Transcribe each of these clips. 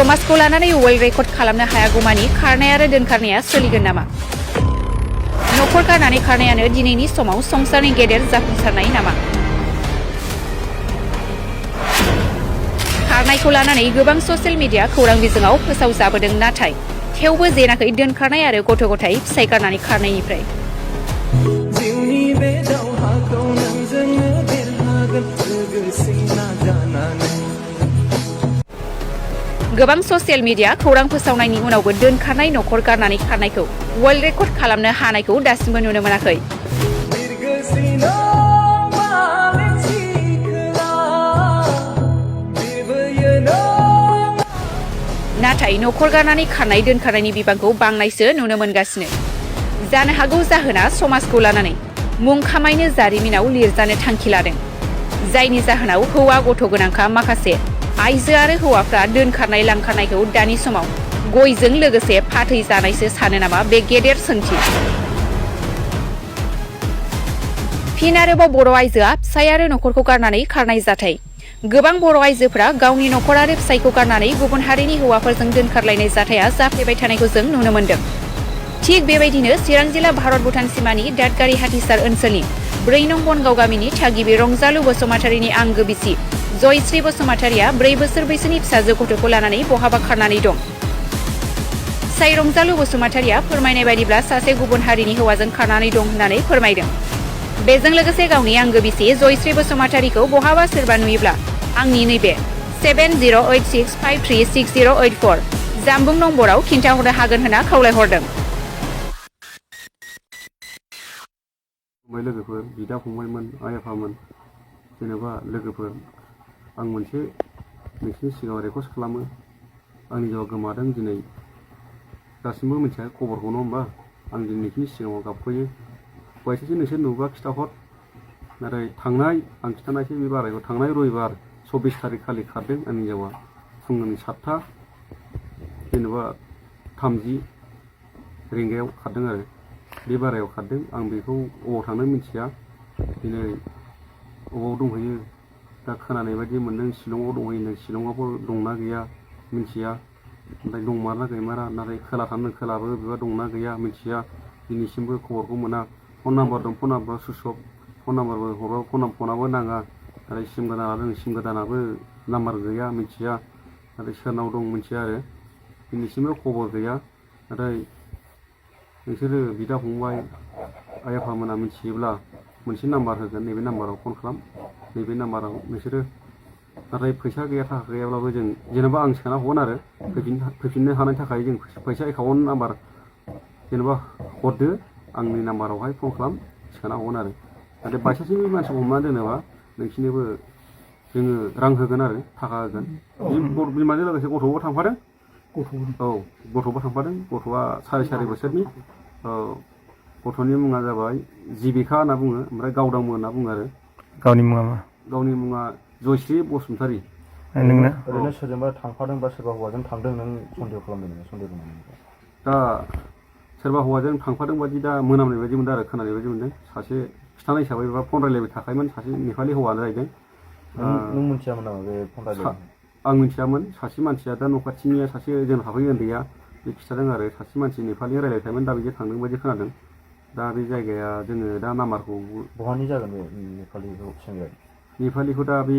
समाजखौ लानानै world record खालामनो हायागौमानि खारनाय आरो दोनखारनाया सोलिगोन नामा? नखर गारनानै खारनायानो दिनैनि समाव संसारनि गेदेर जाफुंसारनाय नामा? खारनायखौ लानानै गोबां ससियेल मिडिया खौरां बिजोङाव फोसावजाबोदों, नाथाय थेवबो जेनाखै दोनखारनाय आरो गथ' गथाय फिसाय गारनानै खारनायनिफ्राय। गोबां ससियेल मिडिया खौरां फोसावनायनि उनावबो दोनखारनाय नखर गारनानै खारनायखौ वर्ल्ड रेकर्ड खालामनो हानायखौ दासिमबो नुनो मोनाखै। नाथाय नखर गारनानै खारनाय दोनखारनायनि बिबांखौ बांनायसो नुनो मोनगासिनो। जानो हागौ जाहोना समाजखौ लानानै मुं खामायनो जारिमिनाव लिरजानो थांखि लादों, जायनि जाहोनाव हौवा गथ' गोनांखा माखासे आइजो आरो हौवाफ्रा दोनखारनाय लांखारनायखौ दानि समाव गयजों लोगोसे फाथै जानायसो सानो नामा? बे गेदेर सोंथि। फिन आरोबाव बर' आइजोआ फिसाय आरो नखरखौ गारनानै खारनाय जाथाय। गोबां बर' आइजोफोरा गावनि नखर आरो फिसायखौ गारनानै गुबुन हारिनि हौवाफोरजों दोनखारलायनाय जाथाया जाफ्लेबाय थानायखौ जों नुनो मोन्दों। थिग बेबायदिनो चिरां जिल्ला भारत भुटान सिमानि दादगारि हाथिसार ओनसोलनि 4 नं बनगाव गामिनि थागिबि रंजालु बसुमतारीनि आंगो बिसि जयश्री बसुमतारीया 4 बोसोर बैसोनि फिसाजो गथ'खौ लानानै बहाबा खारनानै दं। फिसाय रंजालु बसुमतारीया फोरमायनाय बायदिब्ला सासे गुबुन हारिनि हौवाजों खारनानै दं होननानै फोरमायदों। बेजों लोगोसे गावनि आंगो बिसि जयश्री बसुमतारीखौ बहाबा सोरबा नुयोब्ला आंनि नैबे 7086536084 जामबुं नम्बराव खिन्थाहरनो हागोन होनना खावलायहरदों। लोगोफोर, बिदा फंबायमोन, आइ आफामोन, जेनेबा लोगोफोर, आं मोनसे नोंसिनि सिगाङाव रेकर्ड खालामो। आंनि जिउआ गोमादों, दिनै दासिमबो मिथिया खबरखौ, नङा होमबा? आं दिनै नोंसिनि सिगाङाव गाबख'यो। बायसान्स नोंसोर नुबा खिथाहर। नाथाय थांनाय, आं खिथानायसै बे बारायखौ, थांनाय रबिबार 24 थारिख खालि खारदों आंनि जिउआ फुंनि 7टा जेनेबा 30 रिंगायाव खारदों आरो बे बारायाव खारदों। आं बेखौ अबाव थांनो मिथिया, दिनै अबाव दंहैयो दा खोनानाय बायदि मोनदों शिलंआव दंहैयो। शिलंआवबो दंना गैया मिथिया, ओमफ्राय दंमारा गैमारा, नाथाय खोला थांनो खोलाबो बेबा दंना गैया मिथिया, दिनैसिमबो खबरखौ मोना। फन नाम्बार दं, फन नाम्बारा सुइस अफ, फन नाम्बारबो हरबाबो फनाबो नाङा। नाथाय सिम गोदानाबो नाम्बार गैया मिथिया, नाथाय सोरनाव दं मिथिया आरो दिनैसिमबो खबर गैया। नाथाय नोंसोरो बिदा फंबाय आइ आफामोना मिथियोब्ला मोनसे नाम्बार होगोन, नैबे नाम्बाराव फन खालाम, नैबे नाम्बाराव नोंसोरो। नाथाय फैसा गैया थाखा गैयाब्लाबो जों जेनेबा आं सोना हरगोन आरो फैफिननो हानायनि थाखाय जों फैसा एकाउन्ट नाम्बार जेनेबा हरदो, आंनि नाम्बारावहाय फन खालाम, सोना हरगोन आरो। नाथाय बायसान्सनि मानसिखौ हमनानै दोनोबा नोंसिनोबो जोङो रां होगोन आरो थाखा होगोन। बिमाजों लोगोसे गथ'बो थांफादों। औ, गथ'बो थांफादों। गथ'आ 4.5 बोसोरनि। गथ'नि मुङा जाबाय जिबिका होनना बुङो, ओमफ्राय गावदांबो होनना बुङो आरो। गावनि मुङा मा? गावनि मुङा जयश्री बसुमतारी। नोंना ओरैनो सोरजोंबा थांफादों बा सोरबा हौवाजों थांदों नों सन्देह खालामदों नामा? सन्देह दं नामा? दा सोरबा हौवाजों थांफादों बायदि दा मोनामनाय बायदि मोनदों आरो खोनानाय बायदि मोनदों। सासे खिथानाय हिसाबै बा फन रायलायबाय थाखायोमोन, सासे नेपालि हौवा जाहैदों। नों मिथियामोन नामा बे फन रायलायनाय? आं मिथियामोन। सासे मानसिया दा न' खाथिनिया सासे जों थाफैयो उन्दैया, बे खिथादों आरो सासे मानसि नेपालि रायलायबाय थायोमोन, दा बिदि थांदों बायदि खोनादों। दा बे जायगाया जोङो दा नाम्बारखौ बहानि जागोन बे नेपालिखौ सेंग्राया? नेपालिखौ दा बे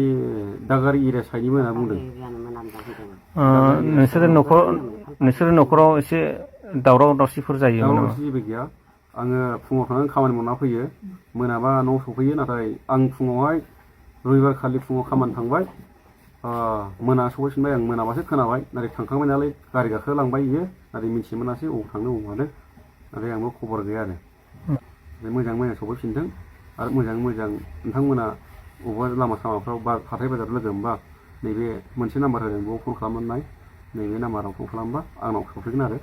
दादगारि एरिया साइडनिबो होनना बुंदों। नोंसोर न'खराव एसे दावराव दावसिफोर जायो नामा? दावराव दावसि जेबो गैया। आङो फुङाव थांनानै खामानि मावना फैयो, मोनाबा न'आव सफैयो। नाथाय आं फुङावहाय रबिबार खालि फुङाव खामानि थांबाय, मोना सफैफिनबाय। आं मोनाबासो खोनाबाय, नाथाय थांखांबाय नालाय गारि गाखोलांबाय बियो, नाथाय मिथि मोनासै अबाव थांनो अबाव मादों। नाथाय आंबो खबर गैया आरो मोजाङै मोजां सफैफिनथों आरो मोजाङै मोजां नोंथांमोना बबेबा लामा सामाफ्राव बा हाथाय बाजाराव लोगो मोनबा नैबे मोनसे नाम्बार होदों, बेयाव फन खालामनाय, नैबे नाम्बाराव फन खालामबा आंनाव सफैगोन आरो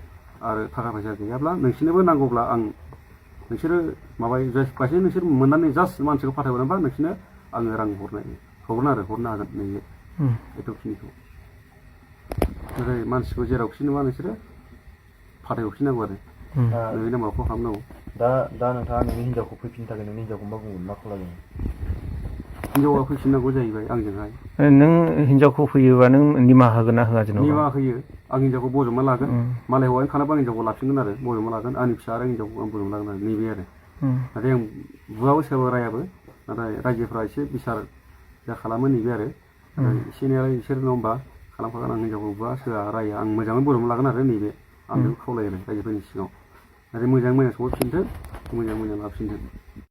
थाखा फैसा गैयाब्ला नोंसोरनोबो नांगौब्ला आं नोंसोरो बायसान्स नोंसोर मोननानै जास्ट मानसिखौ फाथायहरनोबा नोंसोरनो आङो रां हरनो हागोन नैबे एथ'खिनिखौ। नाथाय मानसिखौ जेरावखि नुबा नोंसोरो फाथायहरफिननांगौ आरो नैबे नाम्बाराव फन खालामनांगौ। दा नोंथाङा नोंनि हिन्जावखौ फैफिननो थाखाय नोंनि हिन्जावखौ मा बुंगोन, मा खालामगोन? हिनजावा फैफिननांगौ जाहैबाय आंजोंहाय। नों हिनजावखौ फैयोबा नों निमाहा होगोन ना होआ जेनेबा? निमाहा होयो। आं हिनजावखौ बजबना लागोन। मालाय हौवानि खानाबा आं हिनजावखौ लाफिनगोन आरो बजबना लागोन। आंनि फिसा आरो हिनजावखौ आं बजबना लागोन आरो नैबे आरो। नाथाय आं बुवाबो सोरबा रायाबो, नाथाय रायजोफ्रा एसे बिसार जा खालामो नैबे आरो। एसे एनैयालाय बिसोर नङा होमबा खालामखागोन। आं हिनजावखौ बुवा सोरबा राया आं मोजाङै बजबना लागोन आरो नैबे आं बेखौ खावलायो आरो रायजोफोरनि सिगाङाव। नाथाय मोजाङै मोजां सफैफिनथों, मोजाङै मोजां लाफिनथों।